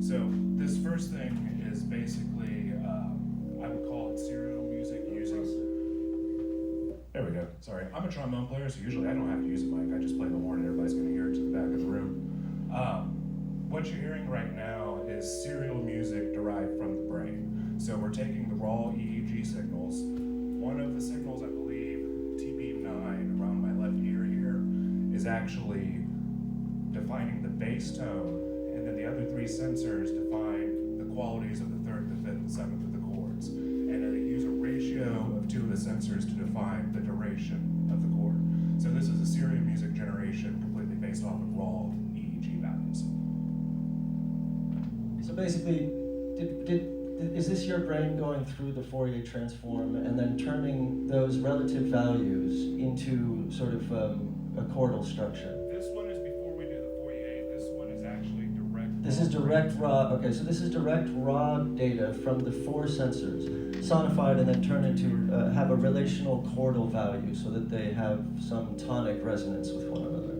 So this first thing is basically, I would call it serial music using. There we go. Sorry, I'm a trombone player, so usually I don't have to use a mic. I just play the horn, and everybody's going to hear it to the back of the room. What you're hearing right now is serial music derived from the brain. So we're taking the raw EEG signals. One of the signals, I believe, TB9 around my left ear here, is actually defining the bass tone, and then the other three sensors define the qualities of the third, the fifth, the seventh of the chords. And then they use a ratio of two of the sensors to define the duration of the chord. So this is a serial music generation completely based off of raw EEG values. So basically, is this your brain going through the Fourier transform and then turning those relative values into sort of a chordal structure? This one is before we do the Fourier. This one is actually direct. This is direct raw. Okay, so this is direct raw data from the four sensors, sonified and then turned into have a relational chordal value so that they have some tonic resonance with one another.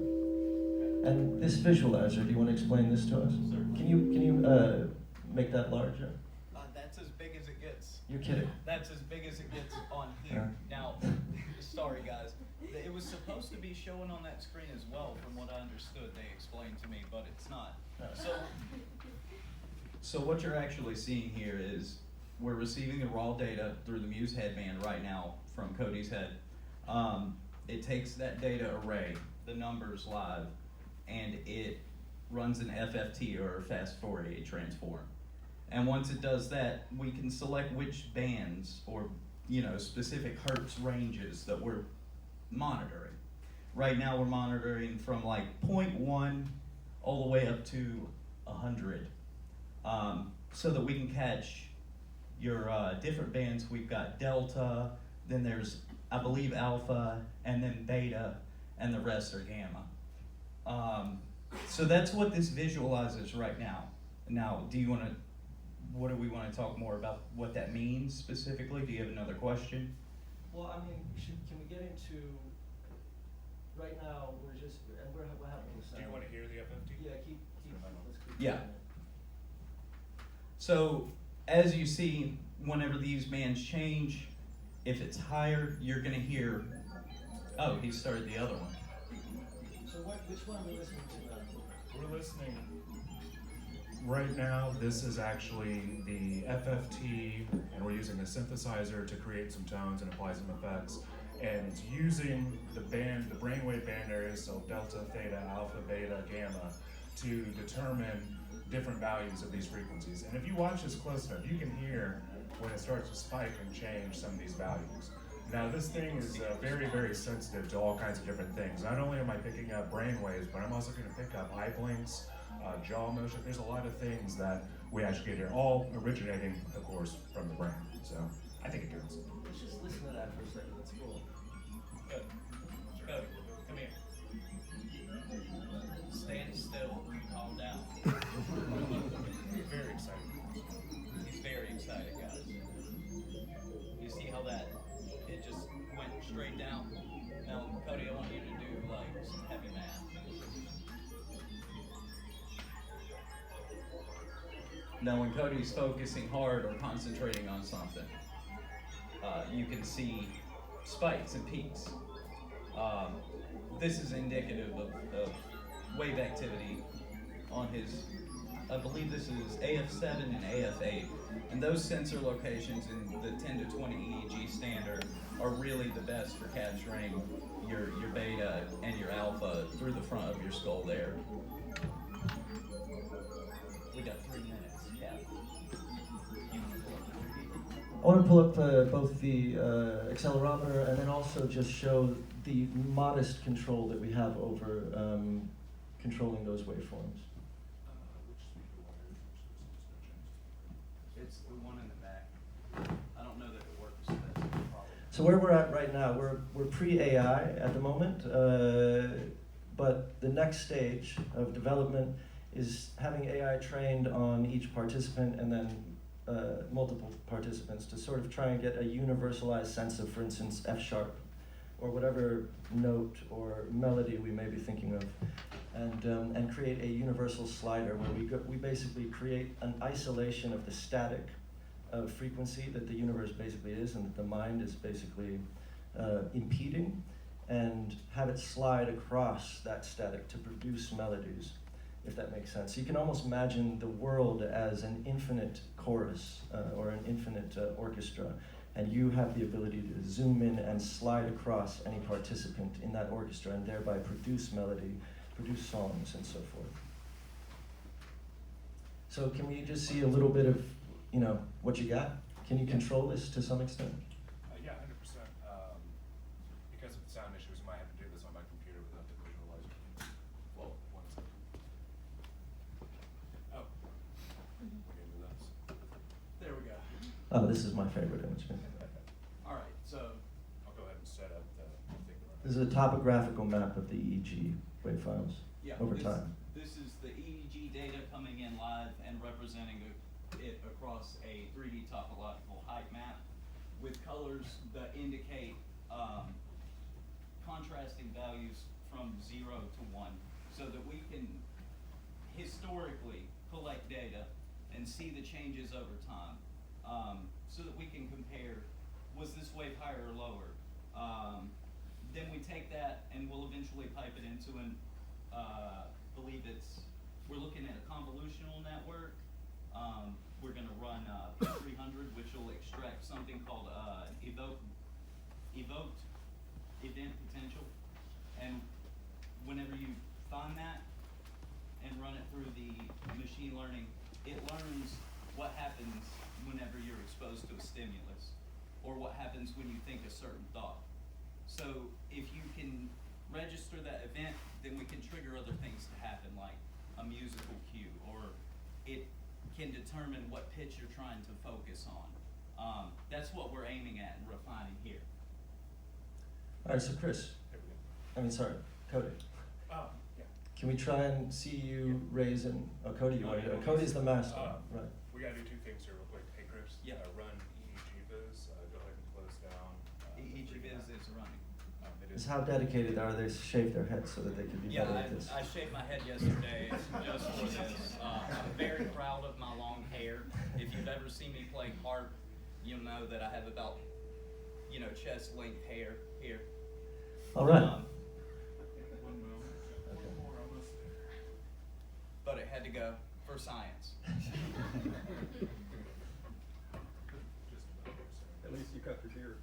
And this visualizer, do you want to explain this to us? Sure. Can you make that larger? That's as big as it gets. You're kidding. That's as big as it gets on here. Now, sorry guys, it was supposed to be showing on that screen as well, from what I understood. They explained to me, but it's not. So what you're actually seeing here is we're receiving the raw data through the Muse headband right now from Cody's head. It takes that data array, the numbers live, and it runs an FFT, or fast Fourier transform. And once it does that, we can select which bands or specific hertz ranges that we're monitoring. Right now we're monitoring from like 0.1 all the way up to 100, so that we can catch your different bands. We've got delta, then there's, I believe, alpha, and then beta, and the rest are gamma. So that's what this visualizes right now. Now, what do we want to talk more about what that means specifically? Do you have another question? Well, I mean, can we get into, right now, what happened with sound? Do you want to hear the FFT? Yeah, let's keep Yeah. doing it. So as you see, whenever these bands change, if it's higher, you're going to hear, oh, he started the other one. So which one are we listening to now? We're listening right now. This is actually the FFT, and we're using a synthesizer to create some tones and apply some effects. And it's using the brainwave band areas, so delta, theta, alpha, beta, gamma, to determine different values of these frequencies. And if you watch this close enough, you can hear when it starts to spike and change some of these values. Now this thing is very, very sensitive to all kinds of different things. Not only am I picking up brain waves, but I'm also going to pick up eye blinks, jaw motion. There's a lot of things that we actually get here, all originating, of course, from the brain. So I think it counts. Let's just listen to that for a second. That's cool. Good. Cody, come here. Stand still. Calm down. Very excited. He's very excited, guys. You see how it just went straight down? Now, Cody, I want you to do like some heavy math. Now, when Cody's focusing hard or concentrating on something, you can see spikes and peaks. This is indicative of wave activity on his, I believe this is AF7 and AF8. And those sensor locations in the 10 to 20 EEG standard are really the best for capturing your beta and your alpha through the front of your skull there. We got 3 minutes, Cap. I want to pull up both the accelerometer and then also just show the modest control that we have over controlling those waveforms. It's the one in the back. I don't know that it works. That's the problem. So where we're at right now, we're pre-AI at the moment, but the next stage of development is having AI trained on each participant and then multiple participants to sort of try and get a universalized sense of, for instance, F sharp, or whatever note or melody we may be thinking of. and create a universal slider where we basically create an isolation of the static of frequency that the universe basically is, and that the mind is basically impeding, and have it slide across that static to produce melodies, if that makes sense. So you can almost imagine the world as an infinite chorus or an infinite orchestra, and you have the ability to zoom in and slide across any participant in that orchestra and thereby produce melody, produce songs, and so forth. So can we just see a little bit of, what you got? Can you control this to some extent? Yeah, 100%. Because of the sound issues, I might have to do this on my computer without the visualizer. Well, one second. Oh, we're into this. There we go. Oh, this is my favorite image. All right, so I'll go ahead and set up the thing. This is a topographical map of the EEG waveforms over time. This is the EEG data coming in live and representing it across a 3D topological height map with colors that indicate contrasting values from 0 to 1, so that we can historically collect data and see the changes over time, so that we can compare, was this wave higher or lower? Then we take that and we'll eventually pipe it into an, we're looking at a convolutional network. We're gonna run P300, which will extract something called evoked event potential. And whenever you find that and run it through the machine learning, it learns what happens whenever you're exposed to a stimulus, or what happens when you think a certain thought. So if you can register that event, then we can trigger other things to happen, like a musical cue, or it can determine what pitch you're trying to focus on. That's what we're aiming at and refining here. All right, so Chris, Here we go. Cody, Oh, yeah. can we try and see you raise and, Cody, you want to do it? Cody's the master, right? We gotta do two things here real quick. Hey, Chris. Yeah. Run EEG Viz. Go ahead and close down. EEG Viz is running. It Is is. how dedicated are they to shave their heads so that they can be Yeah, better at this? I shaved my head yesterday just for this. I'm very proud of my long hair. If you've ever seen me play harp, you'll know that I have about, chest length hair here. All right. One moment. Okay. One more, almost. But it had to go for science. Just about there, At least you cut your beard.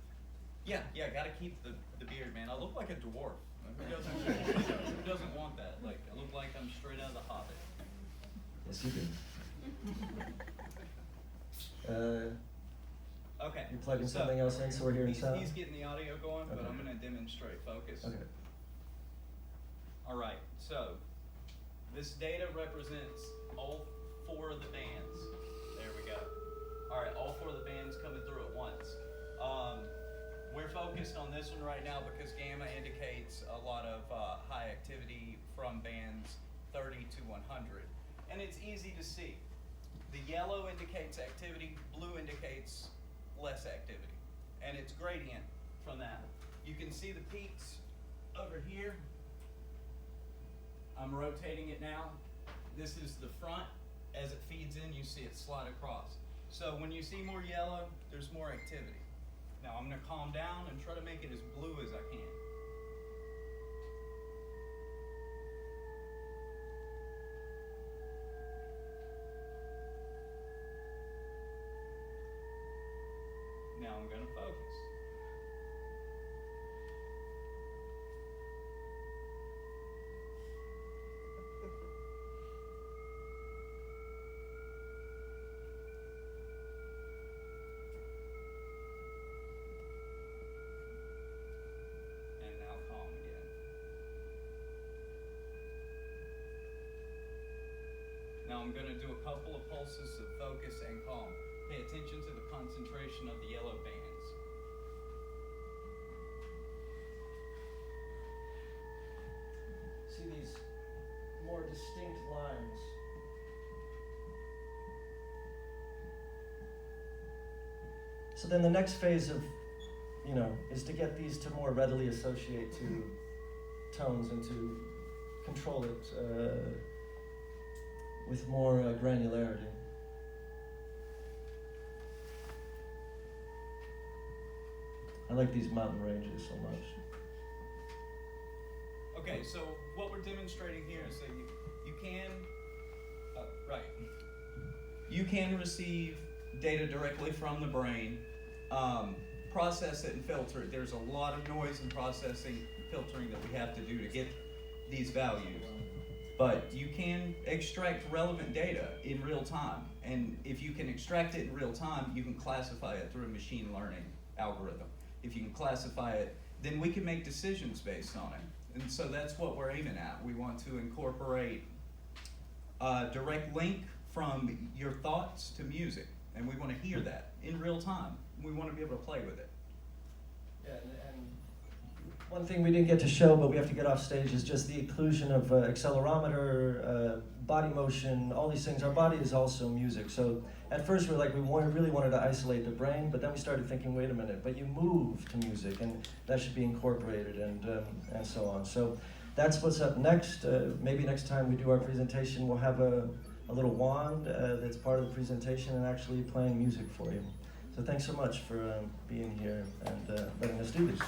Yeah, gotta keep the beard, man. I look like a dwarf. Who doesn't want that? Like, I look like I'm straight out of The Hobbit. Yes, you do. Okay. You're plugging so something else in, so we're hearing sound? He's getting the audio going, but Okay. I'm gonna demonstrate focus. Okay. All right, so this data represents all 4 of the bands. There we go. All right, all 4 of the bands coming through at once. We're focused on this one right now because gamma indicates a lot of high activity from bands 30 to 100. And it's easy to see. The yellow indicates activity, blue indicates less activity. And it's gradient from that. You can see the peaks over here. I'm rotating it now. This is the front. As it feeds in, you see it slide across. So when you see more yellow, there's more activity. Now I'm gonna calm down and try to make it as blue as I can. Now I'm gonna focus. And now calm again. Now I'm going to do a couple of pulses of focus and calm. Pay attention to the concentration of the yellow bands. See these more distinct lines. So then the next phase of, is to get these to more readily associate to tones and to control it with more granularity. I like these mountain ranges so much. Okay, so what we're demonstrating here is that you can, right. You can receive data directly from the brain, process it and filter it. There's a lot of noise and processing, filtering that we have to do to get these values. But you can extract relevant data in real time. And if you can extract it in real time, you can classify it through a machine learning algorithm. If you can classify it, then we can make decisions based on it. And so that's what we're aiming at. We want to incorporate a direct link from your thoughts to music. And we want to hear that in real time. We want to be able to play with it. Yeah, and one thing we didn't get to show, but we have to get off stage, is just the inclusion of accelerometer, body motion, all these things. Our body is also music. So at first we really wanted to isolate the brain, but then we started thinking, wait a minute, but you move to music, and that should be incorporated, and so on. So that's what's up next. Maybe next time we do our presentation, we'll have a little wand that's part of the presentation and actually playing music for you. So thanks so much for being here and letting us do this.